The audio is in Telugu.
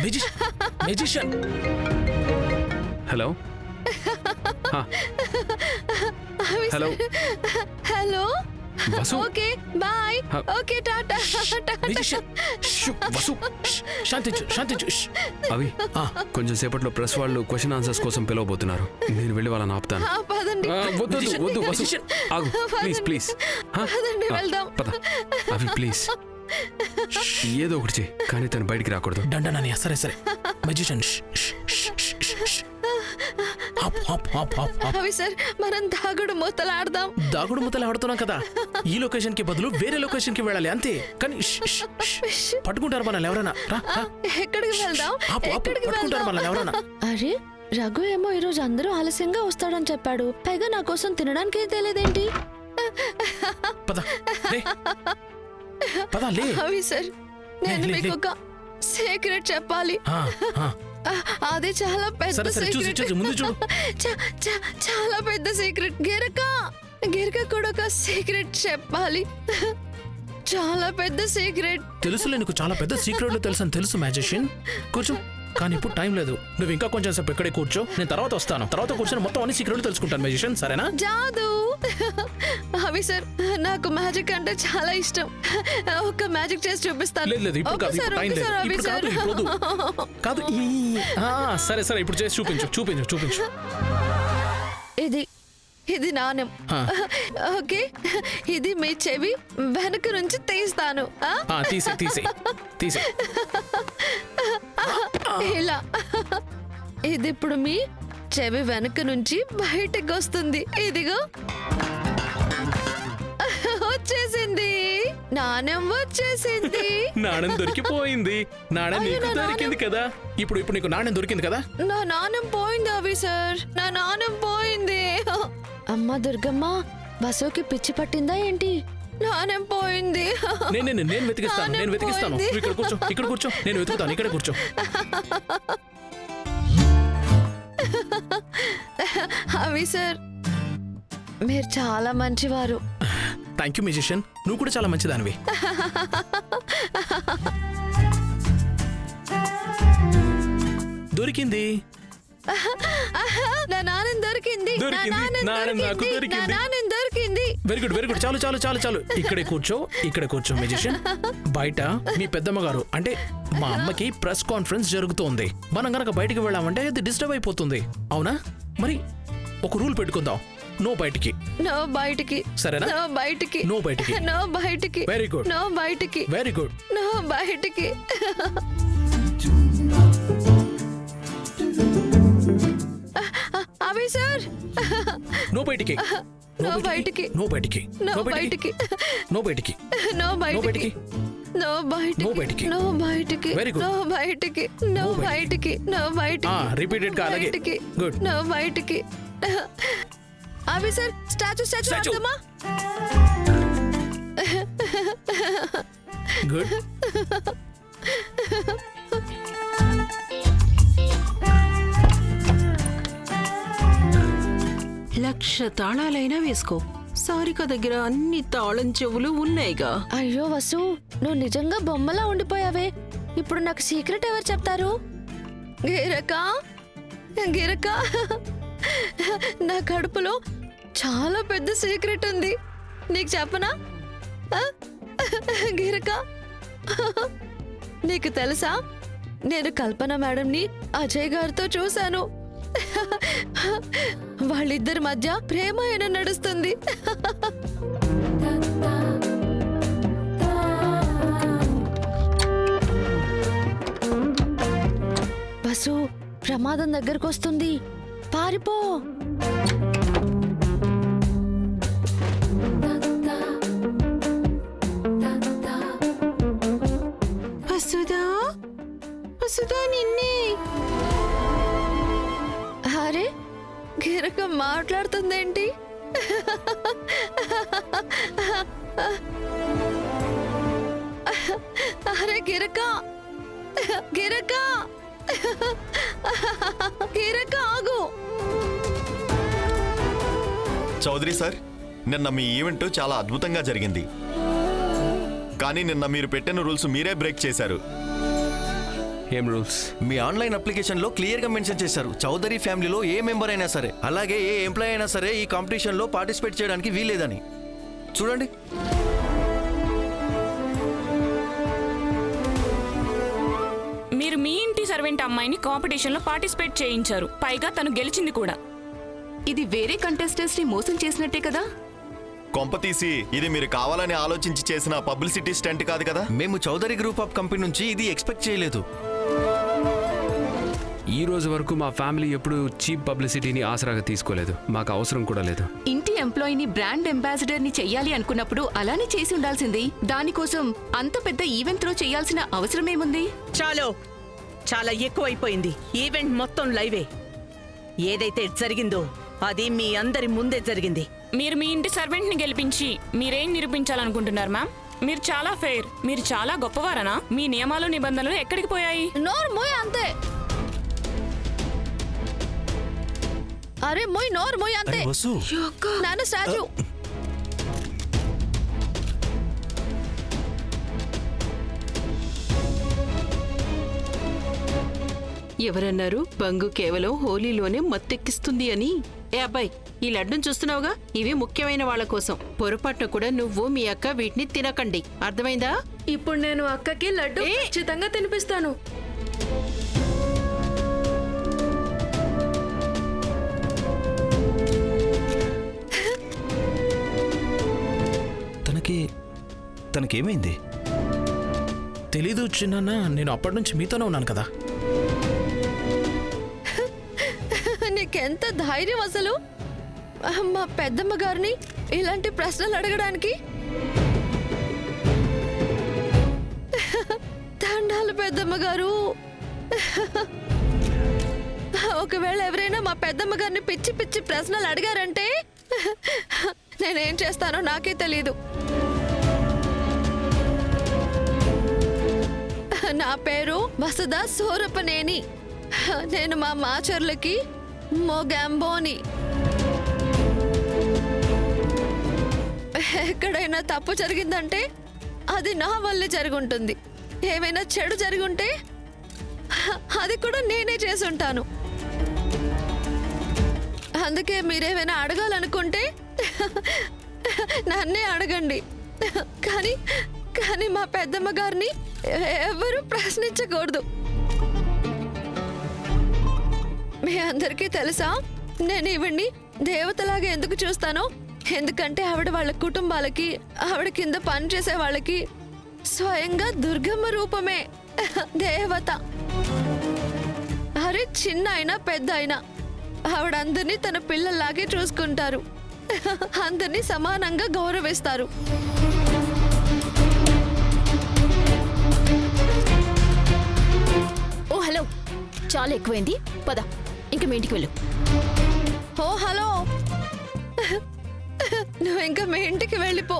Magician. Hello hello hello. Vasu. Okay bye. Okay tata. Magician. Vasu శాంతించు. అవి కొంచెం సేపట్లో ప్రెస్ వాళ్ళు క్వశ్చన్ ఆన్సర్స్ కోసం పిలవబోతున్నారు. నేను వెళ్ళి వాళ్ళని ఆపుతాను. పదండి. వద్దు వసు ఆగు ప్లీజ్ వెళ్దాం. పద అవి ప్లీజ్ ఏదో ఒకటి చేయి, కానీ తను బయటికి రాకూడదు. డండనని సరే మెజిషియన్. అవి సార్ మనం దాగుడు మూతలాడదాం. దాగుడు మూతలు ఆడుతున్నాం కదా, ఈ లొకేషన్ కి బదులు వేరే లొకేషన్ కి వెళ్ళాలి అంతే. కానీ పట్టుకుంటారు మనల్ని ఎవరైనా. ఎక్కడికి వెళ్దాం? పట్టుకుంటారు మనల్ని ఎవరైనా. అరే రఘు ఏమో ఈరోజు అందరూ ఆలస్యంగా వస్తాడని చెప్పాడు. పైగా నా కోసం తినడానికి ఏం తెలియదేంటి? పద లే. అవి సార్ నేను మీకు ఒక సీక్రెట్ చెప్పాలి. అది చాలా పెద్ద సీక్రెట్. చాలా పెద్ద సీక్రెట్. గిరక కూడా ఒక సీక్రెట్ చెప్పాలి. చాలా పెద్ద సీక్రెట్. తెలుసులే, నీకు చాలా పెద్ద సీక్రెట్లు తెలుసు అని తెలుసు మ్యాజిషియన్. కూర్చో. కానీ ఇప్పుడు టైం లేదు, నువ్వు ఇంకా కొంచెం సేపు ఇక్కడే కూర్చో. నేను తర్వాత వస్తాను. తర్వాత కూర్చొని మొత్తం అన్ని సీక్రెట్లు తెలుసుకుంటాను మ్యాజిషియన్, సరేనా? జాదు. అవి సార్ నాకు మ్యాజిక్ అంటే చాలా ఇష్టం. ఒక మ్యాజిక్ చేసి చూపిస్తాను. లేదు ఇప్పుడు కాదు. సరే ఇప్పుడు చేసి చూపించు. ఇది నాణ్యం. ఓకే, ఇది మీ చెవి వెనక నుంచి తీస్తాను. తీసే. ఇలా ఇది ఇప్పుడు మీ చెవి వెనక నుంచి బయటకు వస్తుంది. ఇదిగో వచ్చేసింది. నాణ్యం వచ్చేసింది. నాణ్యం దొరికిపోయింది. నాణ్యం నీకు దొరికింది కదా. ఇప్పుడు నీకు నాణ్యం దొరికింది కదా. నా నాణ్యం పోయింది అవి సార్. నా నాణ్యం పోయింది. అమ్మ దుర్గమ్మ, బస్సుకి పిచ్చి పట్టిందా ఏంటి? నాణ్యం పోయింది. నేను వెతికిస్తాను. ఇక్కడ కూర్చో. నేను వెతుకుతాను. ఇక్కడ కూర్చో. అవి సార్ మీరు చాలా మంచివారు. థ్యాంక్ యూ మ్యూజిషియన్, నువ్వు కూడా చాలా మంచిదానివి. దొరికింది. నా నాణ్యం దొరికింది. Very good. చాలు. ఇక్కడే కూర్చో మ్యూజిషియన్. బయట మీ పెద్దమ్మ గారు అంటే మా అమ్మకి ప్రెస్ కాన్ఫరెన్స్ జరుగుతోంది. మనం గనక బయటికి వెళ్ళామంటే అది డిస్టర్బ్ అయిపోతుంది. అవునా? మరి ఒక రూల్ పెట్టుకుందాం. నో బయటికి. సరేనా? నో బయటికి. Very good. నో బయటికి. అవి సార్ నో బయటికి. రిపీటెడ్ గా అలాగే. గుడ్. నో బయటికి. అవి సార్ స్టాచ్యూ గుడ్. లక్ష తాళాలైనా వేసుకో, సారిక దగ్గర అన్ని తాళం చెవులు ఉన్నాయిగా. అయ్యో వసు, నువ్వు నిజంగా బొమ్మలా ఉండిపోయావే. ఇప్పుడు నాకు సీక్రెట్ ఎవరు చెప్తారు? గిరక, నా కడుపులో చాలా పెద్ద సీక్రెట్ ఉంది. నీకు చెప్పనా? గిరక, నీకు తెలుసా, నేను కల్పన మేడంని అజయ్ గారితో చూశాను. వాళ్ళిద్దరి మధ్య ప్రేమ నడుస్తుంది. బస్సు ప్రమాదం దగ్గరకు వస్తుంది, పారిపో. వసుదా నిన్నే. అరే గిరక మాట్లాడుతుందేంటి? అరే గిరక ఆగు. చౌదరి సార్, నిన్న మీ ఈవెంట్ చాలా అద్భుతంగా జరిగింది. కానీ నిన్న మీరు పెట్టిన రూల్స్ మీరే బ్రేక్ చేశారు. ఏం రూల్స్? మీ ఆన్లైన్ అప్లికేషన్ లో క్లియర్ గా మెన్షన్ చేశారు, చౌదరి ఫ్యామిలీలో ఏ మెంబర్ అయినా సరే, అలాగే ఏ ఎంప్లాయ్ అయినా సరే ఈ కాంపిటీషన్ లో పార్టిసిపేట్ చేయడానికి వీల్లేదని. చూడండి. మీరు మీ ఇంటి సర్వెంట్ అమ్మాయిని కాంపిటీషన్ లో పార్టిసిపేట్ చేయించారు, పైగా తను గెలిచింది కూడా. ఇది వేరే కంటెస్టెంట్స్ ని మోసం చేసినట్టే కదా. కొంపతీసి ఇది మీరు కావాలని ఆలోచించి చేసిన పబ్లిసిటీ స్టంట్ కాదు కదా? మేము చౌదరి గ్రూప్ ఆఫ్ కంపెనీ నుంచి ఇది ఎక్స్పెక్ట్ చేయలేదు. ఈ రోజు వరకు మా ఫ్యామిలీ ఎప్పుడు చీప్ పబ్లిసిటీని ఆసరాగా తీసుకోలేదు, మాకు అవసరం కూడా లేదు. ఇంటి ఎంప్లాయీని బ్రాండ్ అంబాసిడర్ ని చెయ్యాలి అనుకున్నప్పుడు అలానే చేసి ఉండాల్సింది. దానికోసం అంత పెద్ద ఈవెంట్ త్రో చేయాల్సిన అవసరమేముంది? చాలు, చాలా ఎక్కువైపోయింది. ఈవెంట్ మొత్తం లైవే. ఏదైతే జరిగిందో అది మీ అందరి ముందే జరిగింది. మీరు మీ ఇంటి సర్వెంట్ ని గెలిపించి మీరేం నిరూపించాలనుకుంటున్నారు మ్యామ్? మీరు చాలా ఫెయిర్, మీరు చాలా గొప్పవారనా? మీ నియమాలు నిబంధనలు ఎక్కడికి పోయాయి? నోరు మోయ్ అంతే. అరే మోయ్, నోరు మోయ్ అంతే. నాన్న స్టాచ్యూ. ఎవరన్నారు బంగు కేవలం హోలీలోనే మత్తెక్కిస్తుంది అని? ఏ అబ్బాయి, ఈ లడ్డును చూస్తున్నావుగా, ఇవి ముఖ్యమైన వాళ్ళ కోసం. పొరపాటున కూడా నువ్వు మీ అక్క వీటిని తినకండి, అర్థమైందా? ఇప్పుడు నేను అక్కకి లడ్డు ఖచ్చితంగా తినిపిస్తాను. తనకేమైంది? తెలీదు చిన్న, నేను అప్పటి నుంచి మీతోనే ఉన్నాను కదా. నీకెంత ధైర్యం అసలు మా పెద్దమ్మ గారిని ఇలాంటి ప్రశ్నలు అడగడానికి? దండాలు పెద్దమ్మ గారు. ఒకవేళ ఎవరైనా మా పెద్దమ్మ గారిని పిచ్చి పిచ్చి ప్రశ్నలు అడిగారంటే నేనేం చేస్తానో నాకే తెలీదు. నా పేరు వసుధ సోరపనేని. నేను మా మాచర్లకి మోగాంబోని. ఎక్కడైనా తప్పు జరిగిందంటే అది నా వల్లే జరుగుంటుంది. ఏమైనా చెడు జరుగుంటే అది కూడా నేనే చేసుంటాను. అందుకే మీరేమైనా అడగాలనుకుంటే నన్నే అడగండి. కానీ మా పెద్దమ్మ గారిని ఎవరు ప్రశ్నించకూడదు. మీ అందరికీ తెలుసా, నేను ఈవిడ్ని దేవతలాగా ఎందుకు చూస్తానో? ఎందుకంటే ఆవిడ వాళ్ళ కుటుంబాలకి, ఆవిడ కింద పనిచేసే వాళ్ళకి స్వయంగా దుర్గమ్మ రూపమే, దేవత. అరే చిన్న అయినా పెద్ద అయినా ఆవిడ అందరినీ తన పిల్లల్లాగే చూసుకుంటారు, అందరినీ సమానంగా గౌరవిస్తారు. ఓ హలో, చాలా ఎక్కువైంది, పద ఇంక మీ ఇంటికి వెళ్ళు. ఓ హలో, నువ్వు ఇంకా మీ ఇంటికి వెళ్ళిపో.